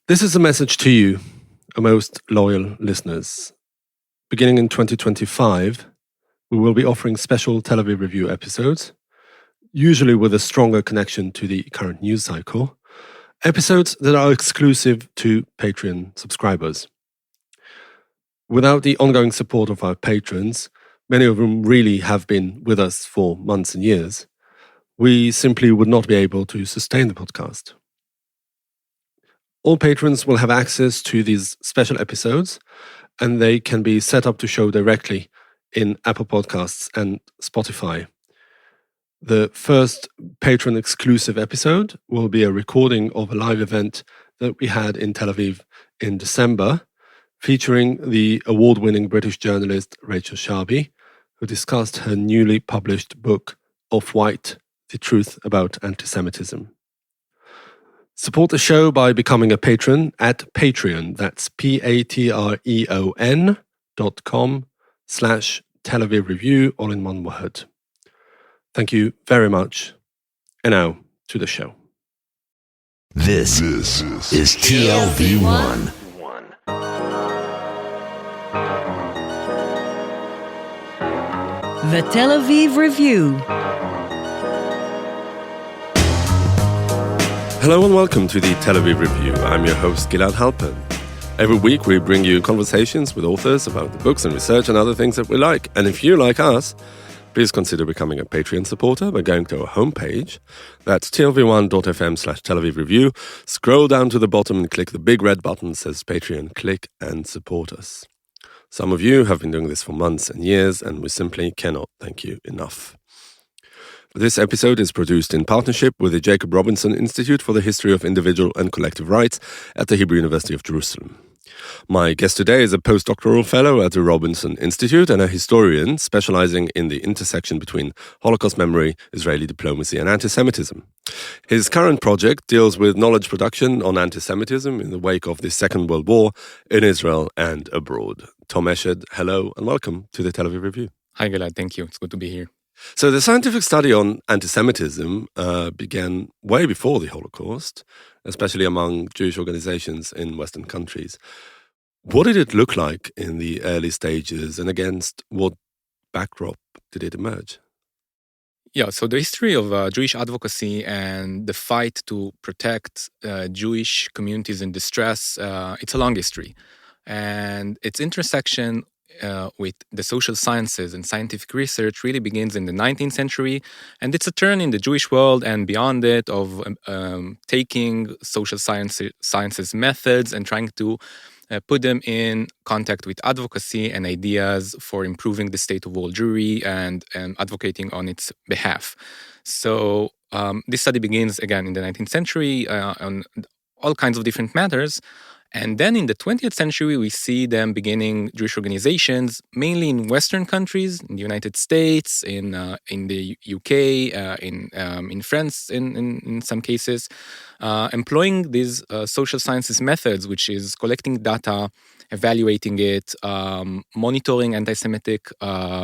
This is a message to you, our most loyal listeners. Beginning in 2025, we will be offering special Tel Aviv Review episodes, usually with a stronger connection to the current news cycle, episodes that are exclusive to Patreon subscribers. Without the ongoing support of our patrons, many of whom really have been with us for months and years, we simply would not be able to sustain the podcast. All patrons will have access to these special episodes, and they can be set up to show directly in Apple Podcasts and Spotify. The first patron-exclusive episode will be a recording of a live event that we had in Tel Aviv in December, featuring the award-winning British journalist Rachel Sharby, who discussed her newly published book, Off-White, The Truth About Antisemitism. Support the show by becoming a patron at Patreon. That's patreon.com/Tel Aviv Review, all in one word. Thank you very much. And now to the show. This is TLV1. The Tel Aviv Review. Hello and welcome to the Tel Aviv Review. I'm your host, Gilad Halpern. Every week we bring you conversations with authors about the books and research and other things that we like. And if you like us, please consider becoming a Patreon supporter by going to our homepage. That's tlv1.fm/Tel Aviv Review. Scroll down to the bottom and click the big red button that says Patreon. Click and support us. Some of you have been doing this for months and years, and we simply cannot thank you enough. This episode is produced in partnership with the Jacob Robinson Institute for the History of Individual and Collective Rights at the Hebrew University of Jerusalem. My guest today is a postdoctoral fellow at the Robinson Institute and a historian specializing in the intersection between Holocaust memory, Israeli diplomacy, and anti-Semitism. His current project deals with knowledge production on anti-Semitism in the wake of the Second World War in Israel and abroad. Tom Eshed, hello and welcome to the Tel Aviv Review. Hi, Gilad. Thank you. It's good to be here. So the scientific study on anti-Semitism began way before the Holocaust, especially among Jewish organizations in Western countries. What did it look like in the early stages, and against what backdrop did it emerge? Yeah, so the history of Jewish advocacy and the fight to protect Jewish communities in distress, it's a long history. And its intersection with the social sciences and scientific research really begins in the 19th century, and it's a turn in the Jewish world and beyond it of taking social sciences methods and trying to put them in contact with advocacy and ideas for improving the state of all Jewry and advocating on its behalf. So this study begins again in the 19th century on all kinds of different matters. And then in the 20th century, we see them beginning Jewish organizations, mainly in Western countries, in the United States, in the UK, in France, in some cases, employing these social sciences methods, which is collecting data, evaluating it, monitoring anti-Semitic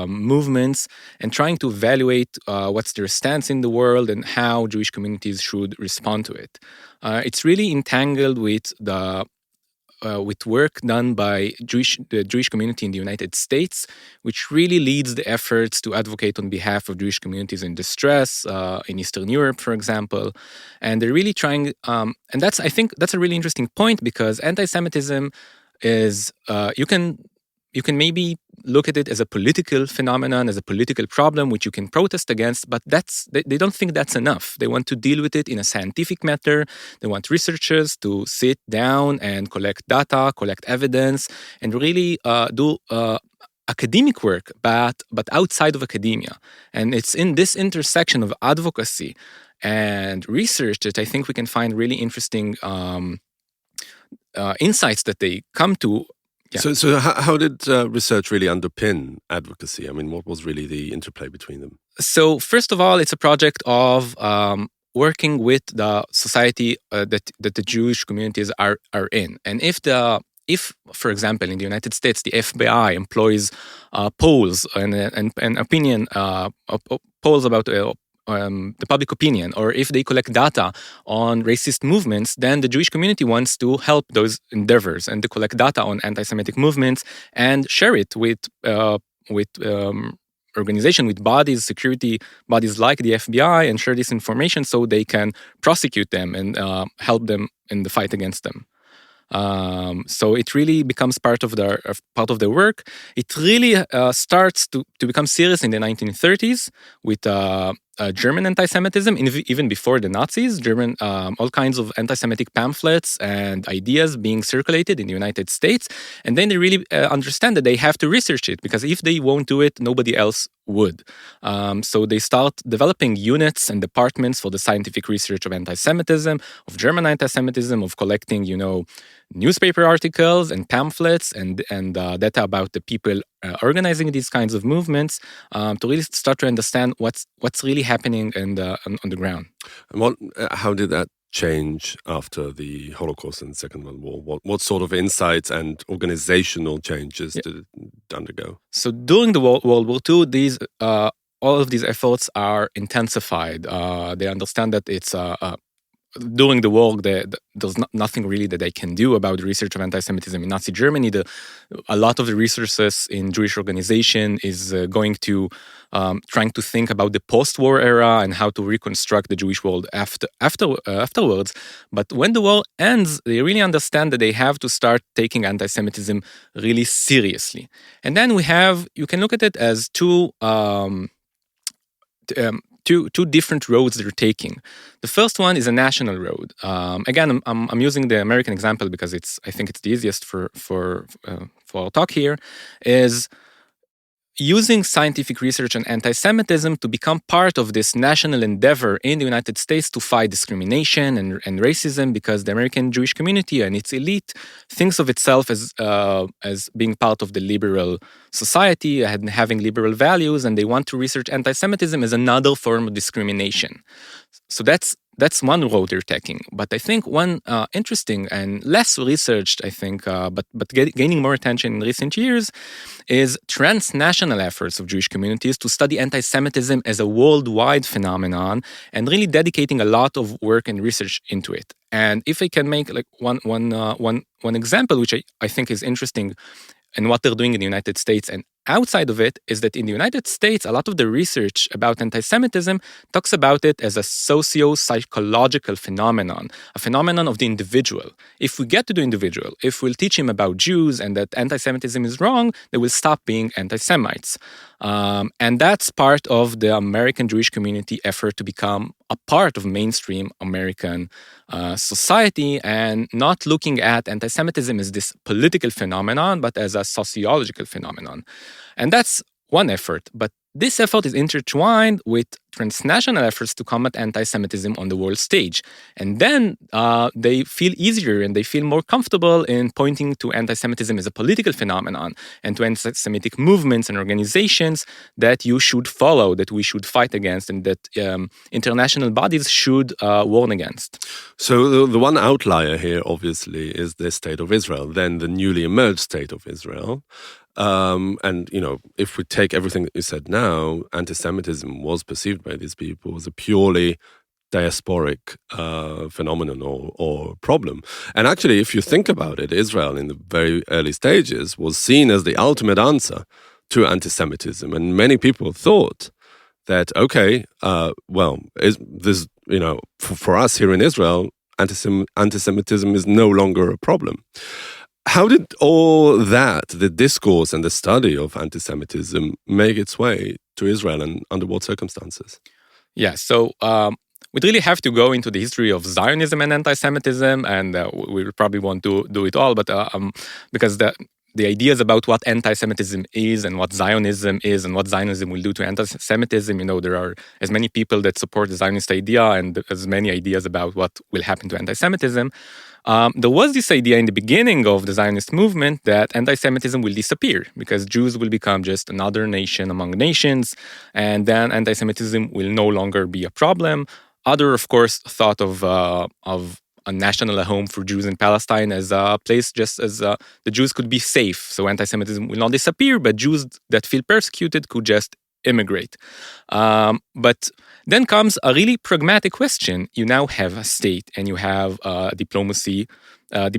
movements, and trying to evaluate what's their stance in the world and how Jewish communities should respond to it. It's really entangled with with work done by the Jewish community in the United States, which really leads the efforts to advocate on behalf of Jewish communities in distress, in Eastern Europe, for example. And they're really trying, and I think that's a really interesting point, because anti-Semitism is, you can maybe look at it as a political phenomenon, as a political problem which you can protest against, but they don't think that's enough. They want to deal with it in a scientific manner. They want researchers to sit down and collect data, collect evidence, and really do academic work, but outside of academia. And it's in this intersection of advocacy and research that I think we can find really interesting insights that they come to. Yeah. So how did research really underpin advocacy? I mean, what was really the interplay between them? So first of all, it's a project of working with the society that the Jewish communities are in. And if, for example, in the United States, the FBI employs polls and opinion polls about the public opinion, or if they collect data on racist movements, then the Jewish community wants to help those endeavors and to collect data on anti-Semitic movements and share it with organization, with bodies, security bodies like the FBI, and share this information so they can prosecute them and help them in the fight against them. So it really becomes part of their work. It really starts to become serious in the 1930s with German anti-Semitism, even before the Nazis. All kinds of anti-Semitic pamphlets and ideas being circulated in the United States, and then they really understand that they have to research it, because if they won't do it, nobody else would. So they start developing units and departments for the scientific research of anti-Semitism, of German anti-Semitism, of collecting, newspaper articles and pamphlets and data about the people organizing these kinds of movements, to really start to understand what's really happening on the ground. And how did that change after the Holocaust and the Second World War? What sort of insights and organizational changes did it undergo? So during the World War II, all of these efforts are intensified. They understand that it's during the war, there's nothing really that they can do about the research of anti-Semitism in Nazi Germany. A lot of the resources in Jewish organization is going to trying to think about the post-war era and how to reconstruct the Jewish world afterwards. But when the war ends, they really understand that they have to start taking anti-Semitism really seriously. And then you can look at it as two different roads they're taking. The first one is a national road. Again, I'm using the American example because I think it's the easiest for our talk here. Is using scientific research on anti-Semitism to become part of this national endeavor in the United States to fight discrimination and racism, because the American Jewish community and its elite thinks of itself as being part of the liberal society and having liberal values, and they want to research anti-Semitism as another form of discrimination. So that's one road they're taking. But I think one interesting and less researched, but gaining more attention in recent years, is transnational efforts of Jewish communities to study anti-Semitism as a worldwide phenomenon, and really dedicating a lot of work and research into it. And if I can make like one example, which I think is interesting, and what they're doing in the United States and outside of it, is that in the United States, a lot of the research about anti-Semitism talks about it as a socio-psychological phenomenon, a phenomenon of the individual. If we get to the individual, if we'll teach him about Jews and that anti-Semitism is wrong, they will stop being anti-Semites. And that's part of the American Jewish community effort to become a part of mainstream American society, and not looking at anti-Semitism as this political phenomenon, but as a sociological phenomenon. And that's one effort. But this effort is intertwined with transnational efforts to combat anti-Semitism on the world stage. And then they feel easier and they feel more comfortable in pointing to anti-Semitism as a political phenomenon and to anti-Semitic movements and organizations that you should follow, that we should fight against, and that international bodies should warn against. So the one outlier here, obviously, is the State of Israel, then the newly emerged State of Israel. And, if we take everything that you said now, anti-Semitism was perceived by these people as a purely diasporic phenomenon or problem. And actually, if you think about it, Israel in the very early stages was seen as the ultimate answer to anti-Semitism. And many people thought that, for us here in Israel, anti-Semitism is no longer a problem. How did all that, the discourse and the study of anti-Semitism, make its way to Israel, and under what circumstances? Yeah, so we'd really have to go into the history of Zionism and anti-Semitism, and we probably won't do it all, but because the ideas about what anti-Semitism is and what Zionism is and what Zionism will do to anti-Semitism, there are as many people that support the Zionist idea and as many ideas about what will happen to anti-Semitism. There was this idea in the beginning of the Zionist movement that anti-Semitism will disappear because Jews will become just another nation among nations, and then anti-Semitism will no longer be a problem. Other, of course, thought of a national home for Jews in Palestine as a place just as the Jews could be safe. So anti-Semitism will not disappear, but Jews that feel persecuted could just immigrate. But then comes a really pragmatic question. You now have a state and you have diplomacy,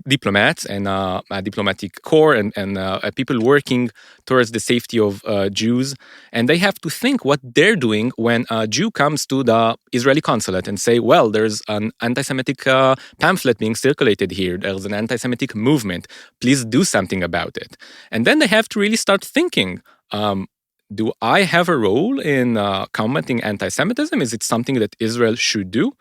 diplomats and a diplomatic corps and people working towards the safety of Jews. And they have to think what they're doing when a Jew comes to the Israeli consulate and say, well, there's an anti-Semitic pamphlet being circulated here. There's an anti-Semitic movement. Please do something about it. And then they have to really start thinking, do I have a role in combating anti-Semitism? Is it something that Israel should do?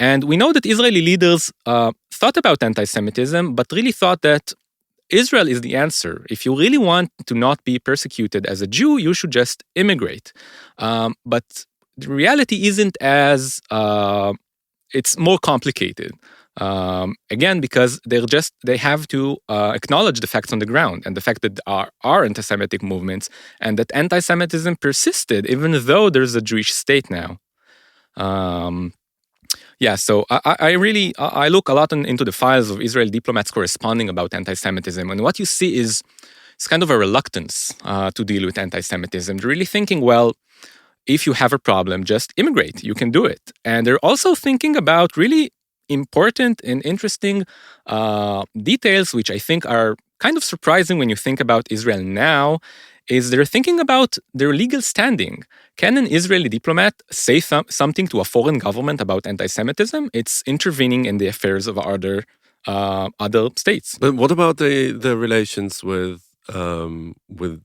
And we know that Israeli leaders thought about anti-Semitism, but really thought that Israel is the answer. If you really want to not be persecuted as a Jew, you should just immigrate. But the reality isn't as, it's more complicated. Again, because they have to acknowledge the facts on the ground and the fact that there are anti-Semitic movements and that anti-Semitism persisted even though there's a Jewish state now. So I look a lot into the files of Israeli diplomats corresponding about anti-Semitism, and what you see is it's kind of a reluctance to deal with anti-Semitism. They're really thinking, well, if you have a problem, just immigrate. You can do it. And they're also thinking about really important and interesting details, which I think are kind of surprising when you think about Israel now, is they're thinking about their legal standing. Can an Israeli diplomat say something to a foreign government about anti-Semitism? It's intervening in the affairs of other states. But what about the relations with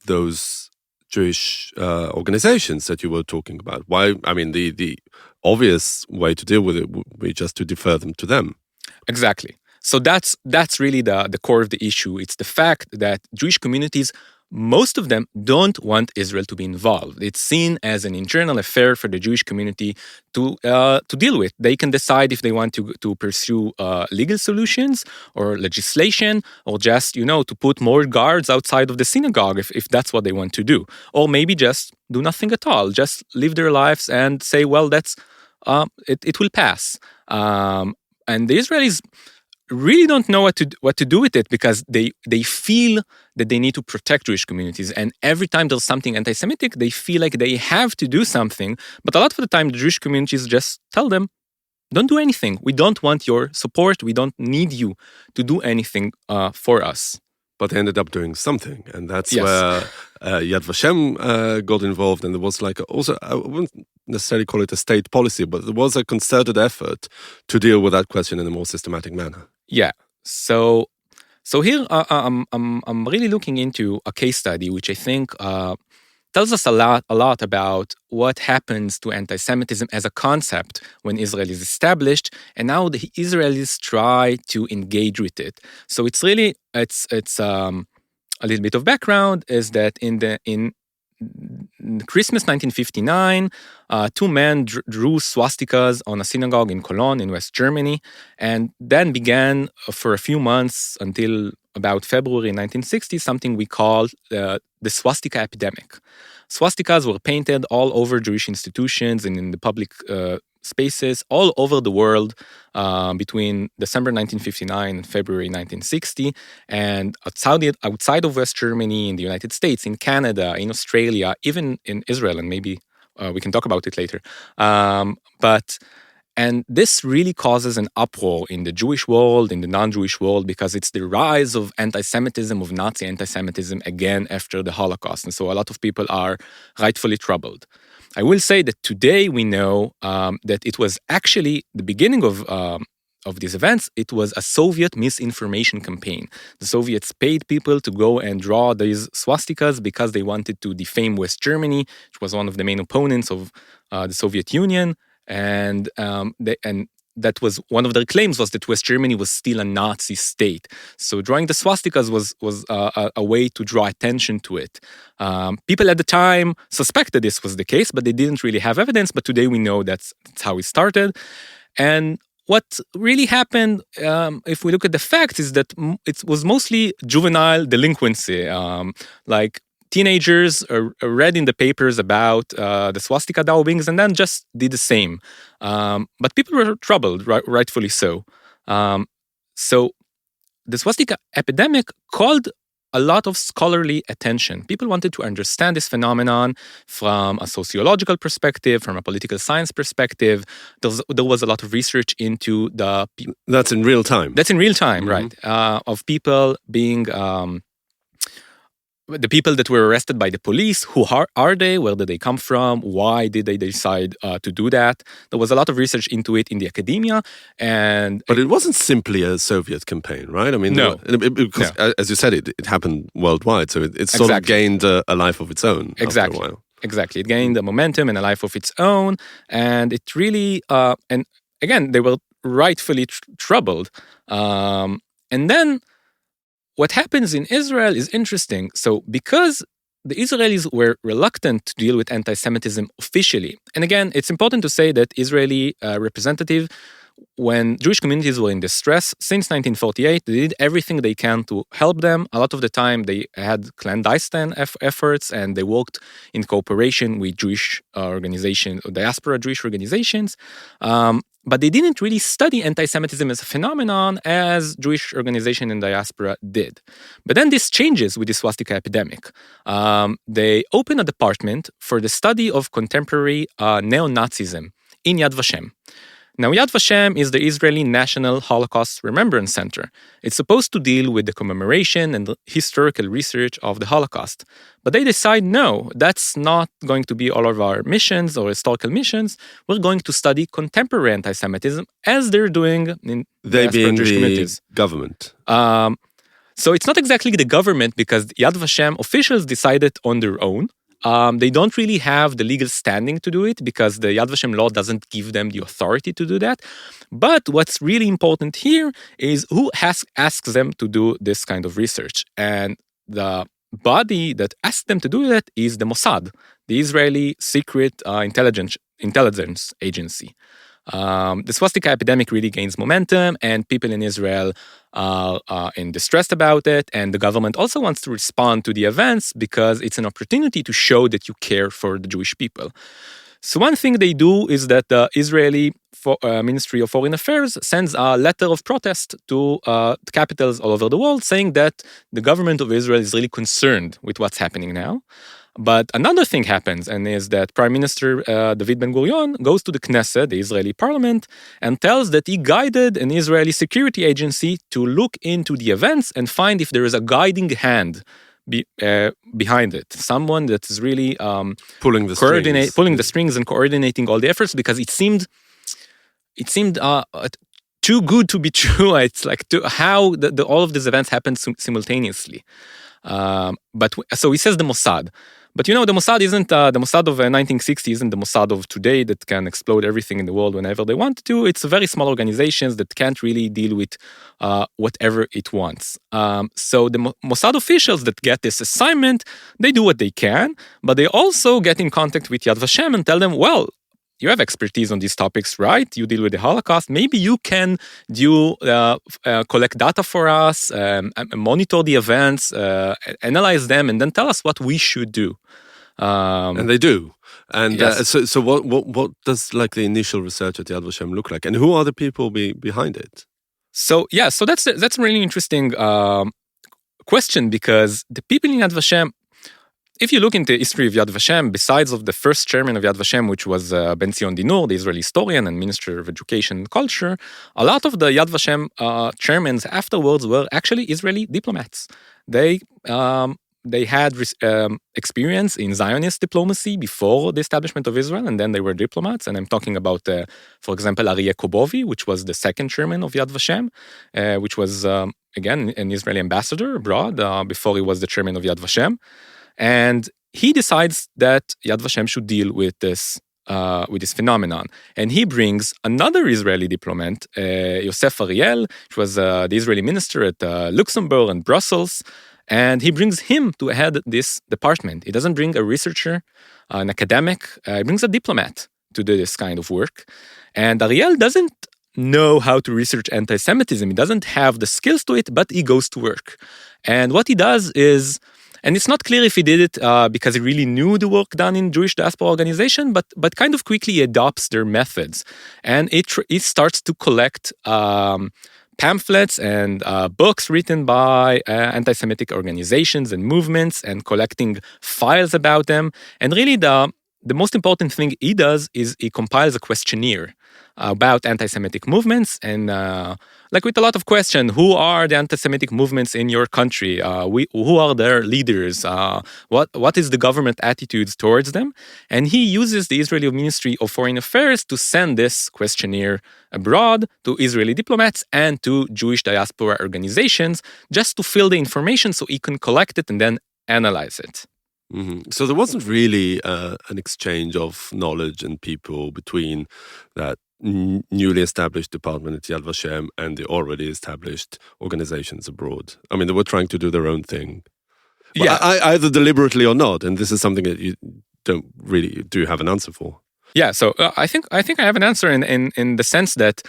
those Jewish organizations that you were talking about? Why? I mean, the obvious way to deal with it would be just to defer them to them. Exactly. So that's really the core of the issue. It's the fact that Jewish communities, most of them don't want Israel to be involved. It's seen as an internal affair for the Jewish community to deal with. They can decide if they want to pursue legal solutions or legislation, or just to put more guards outside of the synagogue if that's what they want to do, or maybe just do nothing at all, just live their lives and say, well, that's it will pass. And the Israelis really don't know what to do with it, because they feel that they need to protect Jewish communities. And every time there's something anti-Semitic, they feel like they have to do something. But a lot of the time, the Jewish communities just tell them, don't do anything. We don't want your support. We don't need you to do anything for us. But they ended up doing something. And that's where Yad Vashem got involved. And there was also, I wouldn't necessarily call it a state policy, but there was a concerted effort to deal with that question in a more systematic manner. Yeah. So here I'm really looking into a case study which I think tells us a lot about what happens to anti-Semitism as a concept when Israel is established, and how the Israelis try to engage with it. So it's really it's a little bit of background is that in Christmas 1959, two men drew swastikas on a synagogue in Cologne in West Germany, and then began for a few months until about February 1960 something we call the swastika epidemic. Swastikas were painted all over Jewish institutions and in the public spaces all over the world between December 1959 and February 1960, and outside of West Germany, in the United States, in Canada, in Australia, even in Israel, and maybe we can talk about it later. And this really causes an uproar in the Jewish world, in the non-Jewish world, because it's the rise of anti-Semitism, of Nazi anti-Semitism again after the Holocaust. And so a lot of people are rightfully troubled. I will say that today we know that it was actually the beginning of these events. It was a Soviet misinformation campaign. The Soviets paid people to go and draw these swastikas because they wanted to defame West Germany, which was one of the main opponents of the Soviet Union. And that was one of their claims, was that West Germany was still a Nazi state. So drawing the swastikas was a way to draw attention to it. People at the time suspected this was the case, but they didn't really have evidence. But today we know that's how it started. And what really happened, if we look at the facts, is that it was mostly juvenile delinquency, like teenagers read in the papers about the swastika daubings and then just did the same. But people were troubled, rightfully so. So the swastika epidemic called a lot of scholarly attention. People wanted to understand this phenomenon from a sociological perspective, from a political science perspective. There was a lot of research into the... That's in real time. That's in real time, right? Of people being... the people that were arrested by the police, who are they? Where did they come from? Why did they decide to do that? There was a lot of research into it in the academia. But it wasn't simply a Soviet campaign, right? I mean, no. Because, as you said, it happened worldwide. So it sort of gained a life of its own after a while. Exactly. It gained a momentum and a life of its own. And it really, and again, they were rightfully troubled. And then what happens in Israel is interesting. So because the Israelis were reluctant to deal with anti-Semitism officially, and again, it's important to say that Israeli representative, when Jewish communities were in distress since 1948, they did everything they can to help them. A lot of the time, they had clandestine efforts, and they worked in cooperation with Jewish organizations, diaspora Jewish organizations. But they didn't really study anti-Semitism as a phenomenon as Jewish organization in diaspora did. But then this changes with the swastika epidemic. They open a department for the study of contemporary neo-Nazism in Yad Vashem. Now, Yad Vashem is the Israeli National Holocaust Remembrance Center. It's supposed to deal with the commemoration and the historical research of the Holocaust. But they decide, no, that's not going to be all of our missions or historical missions. We're going to study contemporary anti-Semitism as they're doing in they being Jewish the communities. Government. So it's not exactly the government, because Yad Vashem officials decided on their own. They don't really have the legal standing to do it because the Yad Vashem law doesn't give them the authority to do that. But what's really important here is who asks them to do this kind of research. And the body that asks them to do that is the Mossad, the Israeli secret intelligence agency. The swastika epidemic really gains momentum, and people in Israel are in distress about it. And the government also wants to respond to the events because it's an opportunity to show that you care for the Jewish people. So one thing they do is that the Israeli Ministry of Foreign Affairs sends a letter of protest to capitals all over the world, saying that the government of Israel is really concerned with what's happening now. But another thing happens, and is that Prime Minister David Ben-Gurion goes to the Knesset, the Israeli parliament, and tells that he guided an Israeli security agency to look into the events and find if there is a guiding hand behind it. Someone that is really pulling the strings and coordinating all the efforts, because it seemed too good to be true. It's like how all of these events happen simultaneously. So he says the Mossad. But the Mossad isn't the Mossad of 1960 isn't the Mossad of today that can explode everything in the world whenever they want to. It's very small organizations that can't really deal with whatever it wants. So the Mossad officials that get this assignment, they do what they can, but they also get in contact with Yad Vashem and tell them, well, you have expertise on these topics, right? You deal with the Holocaust. Maybe you can collect data for us, monitor the events, analyze them, and then tell us what we should do. And they do. And yes. So what does the initial research at Yad Vashem look like? And who are the people behind it? So that's a really interesting question, because the people in Yad Vashem, if you look into the history of Yad Vashem, besides of the first chairman of Yad Vashem, which was Ben Zion Dinur, the Israeli historian and Minister of Education and Culture, a lot of the Yad Vashem chairmen afterwards were actually Israeli diplomats. They had experience in Zionist diplomacy before the establishment of Israel, and then they were diplomats. And I'm talking about, for example, Aryeh Kobovi, which was the second chairman of Yad Vashem, which was, again, an Israeli ambassador abroad before he was the chairman of Yad Vashem. And he decides that Yad Vashem should deal with this phenomenon. And he brings another Israeli diplomat, Yosef Ariel, which was the Israeli minister at Luxembourg and Brussels, and he brings him to head this department. He doesn't bring a researcher, an academic, he brings a diplomat to do this kind of work. And Ariel doesn't know how to research anti-Semitism. He doesn't have the skills to it, but he goes to work. And what he does is, and it's not clear if he did it because he really knew the work done in Jewish diaspora organization, but kind of quickly adopts their methods. And it starts to collect pamphlets and books written by anti-Semitic organizations and movements and collecting files about them. And really the most important thing he does is he compiles a questionnaire about anti-Semitic movements and like with a lot of questions, who are the anti-Semitic movements in your country? Who are their leaders? What is the government attitudes towards them? And he uses the Israeli Ministry of Foreign Affairs to send this questionnaire abroad to Israeli diplomats and to Jewish diaspora organizations just to fill the information so he can collect it and then analyze it. Mm-hmm. So there wasn't really an exchange of knowledge and people between that newly established department at Yad Vashem and the already established organizations abroad. I mean, they were trying to do their own thing. Well, Yeah. either deliberately or not. And this is something that you don't really do have an answer for. Yeah, so I think I have an answer in the sense that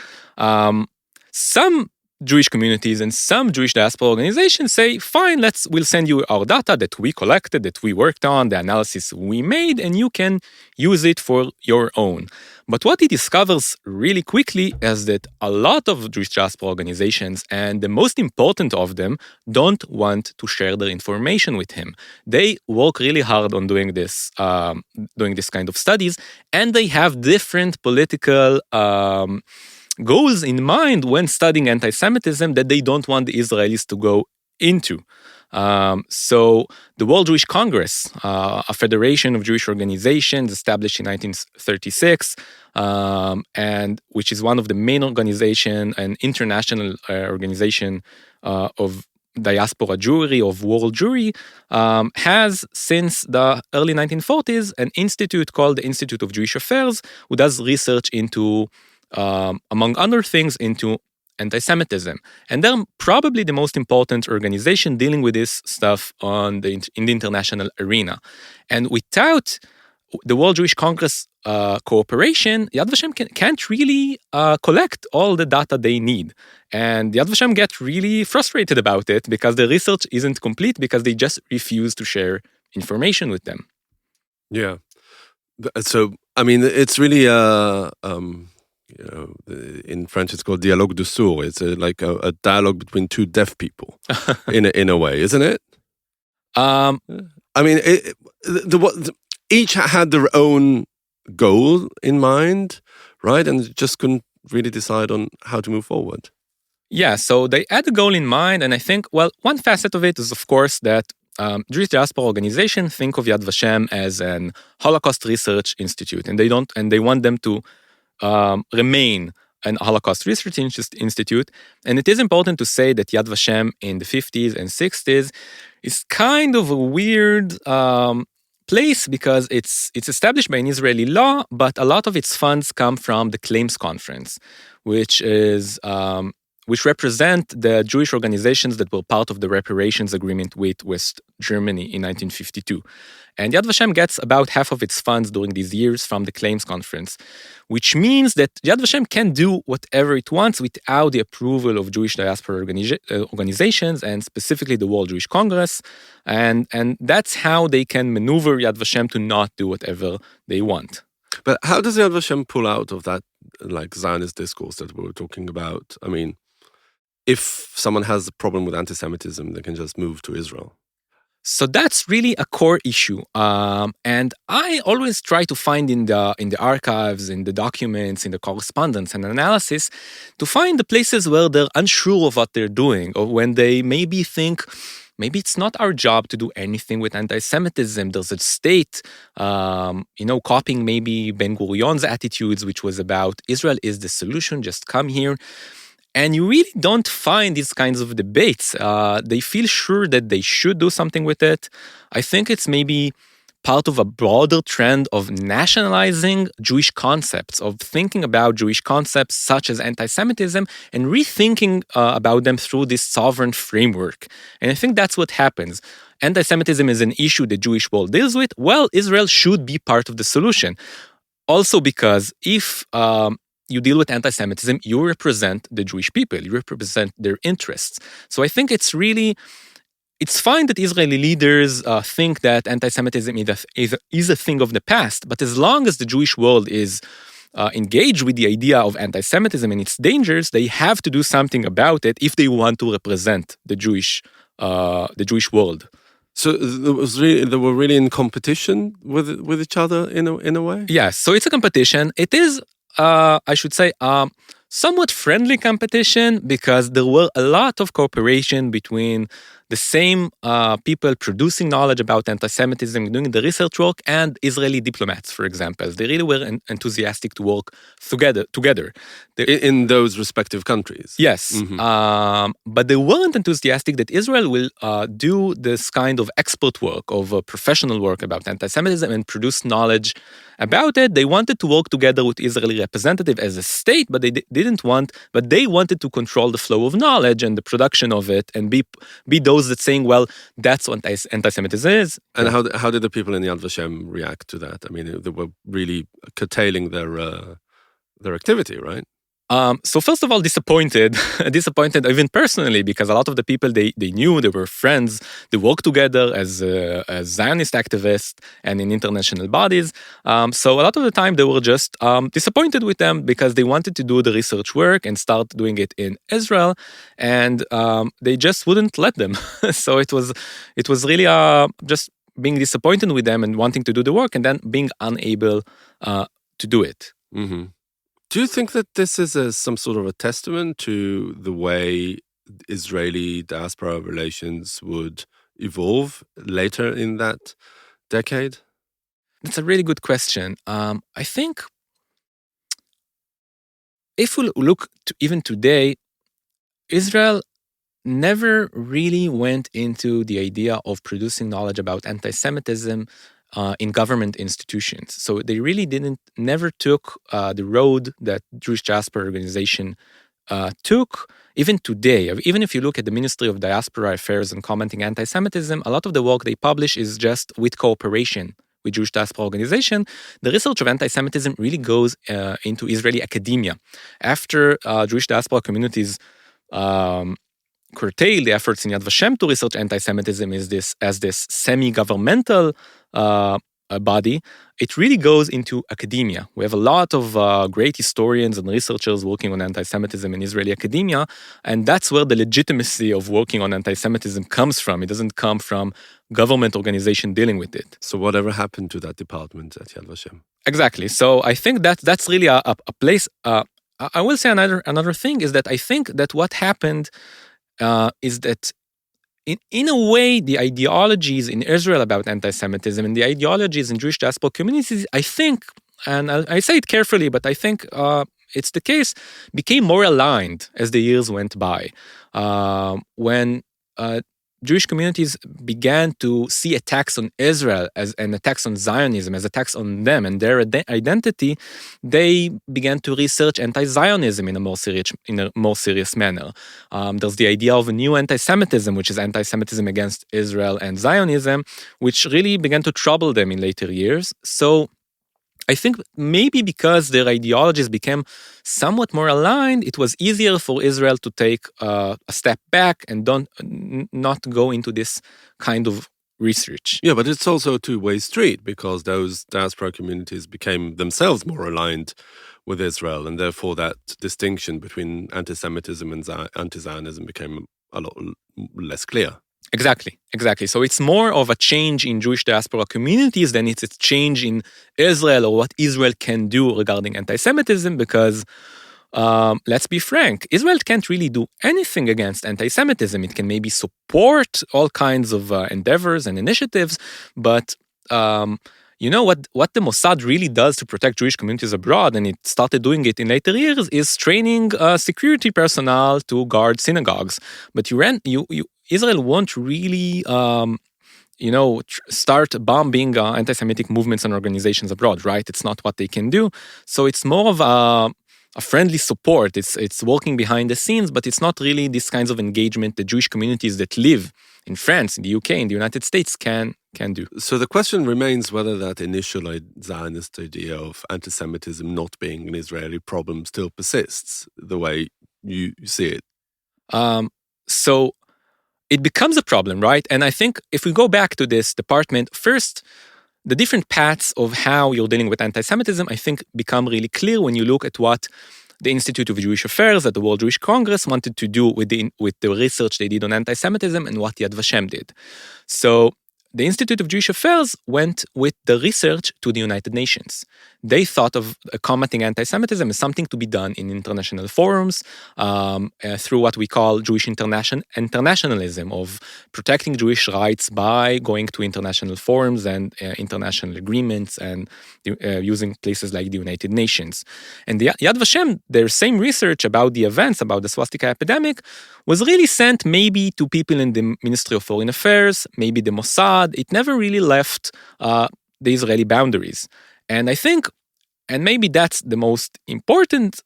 some Jewish communities and some Jewish diaspora organizations say, fine, we'll send you our data that we collected, that we worked on, the analysis we made, and you can use it for your own. But what he discovers really quickly is that a lot of Jewish diaspora organizations, and the most important of them, don't want to share their information with him. They work really hard on doing this kind of studies, and they have different political goals in mind when studying anti-Semitism that they don't want the Israelis to go into. So the World Jewish Congress, a federation of Jewish organizations established in 1936, and which is one of the main organization, an international organization of diaspora Jewry, of world Jewry, has since the early 1940s an institute called the Institute of Jewish Affairs, who does research into among other things, into anti-Semitism. And they're probably the most important organization dealing with this stuff in the international arena. And without the World Jewish Congress cooperation, Yad Vashem can't really collect all the data they need. And Yad Vashem get really frustrated about it because the research isn't complete because they just refuse to share information with them. Yeah. So, I mean, it's really in French, it's called dialogue de sourds. It's like a dialogue between two deaf people, in a way, isn't it? I mean, each had their own goal in mind, right? And just couldn't really decide on how to move forward. Yeah, so they had a goal in mind, and I think, well, one facet of it is, of course, that Jewish diaspora organizations think of Yad Vashem as an Holocaust research institute, and they want them to remain an Holocaust Research Institute. And it is important to say that Yad Vashem in the 50s and 60s is kind of a weird place because it's established by an Israeli law, but a lot of its funds come from the Claims Conference, which represent the Jewish organizations that were part of the reparations agreement with West Germany in 1952. And Yad Vashem gets about half of its funds during these years from the Claims Conference, which means that Yad Vashem can do whatever it wants without the approval of Jewish diaspora organizations, and specifically the World Jewish Congress. And that's how they can maneuver Yad Vashem to not do whatever they want. But how does Yad Vashem pull out of that, like, Zionist discourse that we were talking about? I mean, if someone has a problem with anti-Semitism, they can just move to Israel. So that's really a core issue, and I always try to find in the archives, in the documents, in the correspondence and analysis, to find the places where they're unsure of what they're doing, or when they maybe think, maybe it's not our job to do anything with anti-Semitism. There's a state, copying maybe Ben Gurion's attitudes, which was about Israel is the solution, just come here. And you really don't find these kinds of debates. They feel sure that they should do something with it. I think it's maybe part of a broader trend of nationalizing Jewish concepts, of thinking about Jewish concepts such as anti-Semitism and rethinking about them through this sovereign framework. And I think that's what happens. Anti-Semitism is an issue the Jewish world deals with. Well, Israel should be part of the solution. Also because if you deal with anti-Semitism, you represent the Jewish people, you represent their interests. So I think it's fine that Israeli leaders think that anti-Semitism is a thing of the past, but as long as the Jewish world is engage with the idea of anti-Semitism and its dangers, they have to do something about it if they want to represent the Jewish world. So they were really in competition with each other in a way? Yes, so it's a competition. It is, I should say, somewhat friendly competition because there were a lot of cooperation between the same people producing knowledge about anti-Semitism, doing the research work, and Israeli diplomats, for example. They really were enthusiastic to work together. In those respective countries? Yes, but they weren't enthusiastic that Israel will do this kind of expert work, of professional work about anti-Semitism and produce knowledge about it. They wanted to work together with Israeli representative as a state, but they wanted to control the flow of knowledge and the production of it and be those that saying, well, that's what anti-Semitism is. And how did the people in Yad Vashem react to that? I mean, they were really curtailing their activity, right? So first of all, disappointed even personally, because a lot of the people they knew, they were friends, they worked together as Zionist activists and in international bodies. So a lot of the time they were just disappointed with them because they wanted to do the research work and start doing it in Israel, and they just wouldn't let them. So it was really just being disappointed with them and wanting to do the work and then being unable to do it. Mm-hmm. Do you think that this is some sort of a testament to the way Israeli diaspora relations would evolve later in that decade? That's a really good question. I think if we look to even today, Israel never really went into the idea of producing knowledge about anti-Semitism in government institutions. So they really never took the road that Jewish Diaspora Organization took. Even today, even if you look at the Ministry of Diaspora Affairs and Combating Anti-Semitism, a lot of the work they publish is just with cooperation with Jewish Diaspora Organization. The research of anti-Semitism really goes into Israeli academia. After Jewish diaspora communities curtail the efforts in Yad Vashem to research anti-Semitism as this semi-governmental body, it really goes into academia. We have a lot of great historians and researchers working on anti-Semitism in Israeli academia, and that's where the legitimacy of working on anti-Semitism comes from. It doesn't come from government organization dealing with it. So whatever happened to that department at Yad Vashem? Exactly. So I think that's really a place. I will say another thing is that I think that what happened is that in a way, the ideologies in Israel about anti-Semitism and the ideologies in Jewish diaspora communities, I think, and I say it carefully, but I think it's the case, became more aligned as the years went by. When Jewish communities began to see attacks on Israel and attacks on Zionism as attacks on them and their identity, they began to research anti-Zionism in a more serious manner. There's the idea of a new anti-Semitism, which is anti-Semitism against Israel and Zionism, which really began to trouble them in later years. So I think maybe because their ideologies became somewhat more aligned, it was easier for Israel to take a step back and not go into this kind of research. Yeah, but it's also a two-way street because those diaspora communities became themselves more aligned with Israel, and therefore that distinction between anti-Semitism and anti-Zionism became a lot less clear. Exactly. So it's more of a change in Jewish diaspora communities than it's a change in Israel or what Israel can do regarding anti-Semitism, because let's be frank, Israel can't really do anything against anti-Semitism. It can maybe support all kinds of endeavors and initiatives, but you know what the Mossad really does to protect Jewish communities abroad, and it started doing it in later years, is training security personnel to guard synagogues. But Israel won't really, start bombing anti-Semitic movements and organizations abroad, right? It's not what they can do. So it's more of a friendly support. It's working behind the scenes, but it's not really these kinds of engagement that Jewish communities that live in France, in the UK, in the United States can do. So the question remains whether that initial Zionist idea of anti-Semitism not being an Israeli problem still persists the way you see it. So it becomes a problem, right? And I think if we go back to this department, first, the different paths of how you're dealing with anti-Semitism, I think, become really clear when you look at what the Institute of Jewish Affairs at the World Jewish Congress wanted to do with the research they did on anti-Semitism and what Yad Vashem did. So the Institute of Jewish Affairs went with the research to the United Nations. They thought of combating anti-Semitism as something to be done in international forums through what we call Jewish internationalism, of protecting Jewish rights by going to international forums and international agreements and using places like the United Nations. And the Yad Vashem, their same research about the events, about the swastika epidemic, was really sent maybe to people in the Ministry of Foreign Affairs, maybe the Mossad. It never really left the Israeli boundaries. And I think, and maybe that's the most important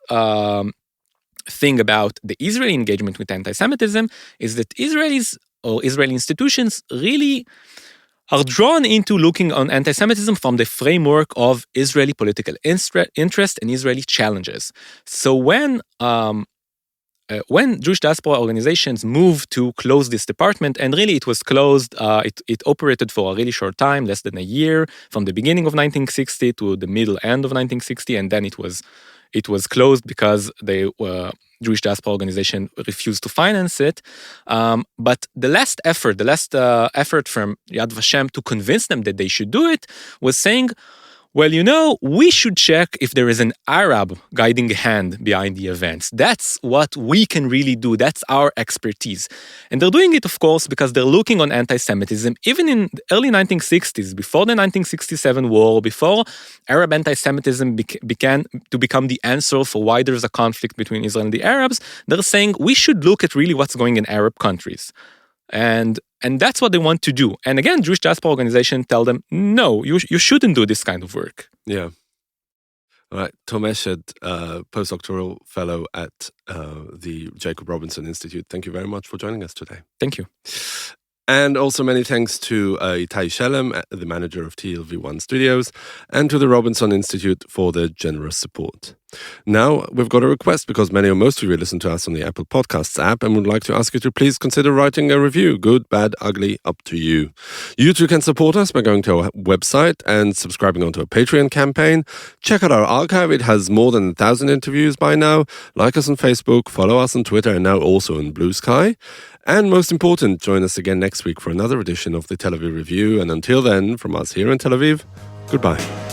thing about the Israeli engagement with anti-Semitism, is that Israelis or Israeli institutions really are drawn into looking on anti-Semitism from the framework of Israeli political interest and Israeli challenges. So when Jewish diaspora organizations moved to close this department, and really it was closed, it operated for a really short time, less than a year, from the beginning of 1960 to the middle end of 1960, and then it was closed because the Jewish diaspora organization refused to finance it. But the last effort from Yad Vashem to convince them that they should do it was saying, well, we should check if there is an Arab guiding hand behind the events. That's what we can really do. That's our expertise. And they're doing it, of course, because they're looking on anti-Semitism. Even in the early 1960s, before the 1967 war, before Arab anti-Semitism began to become the answer for why there's a conflict between Israel and the Arabs, they're saying we should look at really what's going in Arab countries. And that's what they want to do. And again, Jewish diaspora organization tell them, no, you shouldn't do this kind of work. Yeah. All right. Tom Eshed, postdoctoral fellow at the Jacob Robinson Institute. Thank you very much for joining us today. Thank you. And also many thanks to Itai Shelem, the manager of TLV1 Studios, and to the Robinson Institute for their generous support. Now, we've got a request because many or most of you listen to us on the Apple Podcasts app and would like to ask you to please consider writing a review. Good, bad, ugly, up to you. You too can support us by going to our website and subscribing onto a Patreon campaign. Check out our archive. It has more than 1,000 interviews by now. Like us on Facebook, follow us on Twitter, and now also in Blue Sky. And most important, join us again next week for another edition of the Tel Aviv Review. And until then, from us here in Tel Aviv, goodbye.